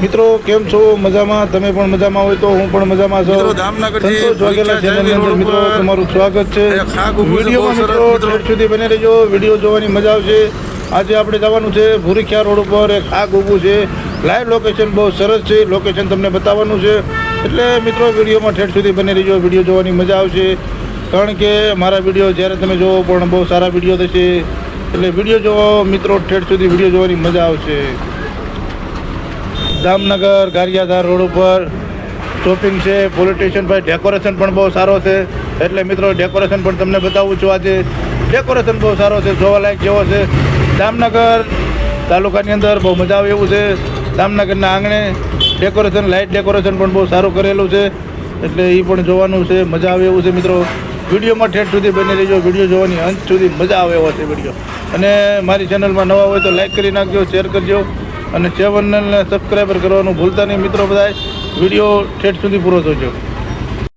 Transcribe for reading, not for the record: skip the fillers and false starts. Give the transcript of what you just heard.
મિત્રો કેમ છો? મજામાં? તમે પણ મજામાં હોય તો હું પણ મજામાં છું. સંતોષ વાઘેલા ચેનલની અંદર મિત્રો તમારું સ્વાગત છે. વિડીયોમાં મિત્રો ઠેઠ સુધી બને રહેજો. વિડીયો જોવાની મજા આવશે. આજે આપણે જવાનું છે ભૂરીખ્યા રોડ ઉપર એક આગ ઊભું છે. લાઈવ લોકેશન બહુ સરસ છે. લોકેશન તમને બતાવવાનું છે, એટલે મિત્રો વિડીયોમાં ઠેઠ સુધી બને રહેજો. વિડીયો જોવાની મજા આવશે, કારણ કે મારા વિડીયો જ્યારે તમે જોવો પણ બહુ સારા વિડીયો થશે. એટલે વિડીયો જોવો મિત્રો, ઠેઠ સુધી વિડીયો જોવાની મજા આવશે. જામનગર ગારિયાધાર રોડ ઉપર શોપિંગ છે. પોલીસ સ્ટેશન પર ડેકોરેશન પણ બહુ સારો છે, એટલે મિત્રો ડેકોરેશન પણ તમને બતાવું છું. આજે ડેકોરેશન બહુ સારો છે, જોવાલાયક જેવો છે. જામનગર તાલુકાની અંદર બહુ મજા આવે એવું છે. જામનગરના આંગણે ડેકોરેશન, લાઇટ ડેકોરેશન પણ બહુ સારું કરેલું છે, એટલે એ પણ જોવાનું છે. મજા આવે એવું છે મિત્રો. વિડીયોમાં ઠેઠ સુધી બની રહેજો. વિડીયો જોવાની અંત સુધી મજા આવે એવો છે વિડીયો. અને મારી ચેનલમાં નવા હોય તો લાઇક કરી નાખજો, શેર કરજો, અને ચેનલને સબસ્ક્રાઈબર કરવાનું ભૂલતા નહીં મિત્રો. બધા વિડીયો ઠેઠ સુધી પૂરો જોજો.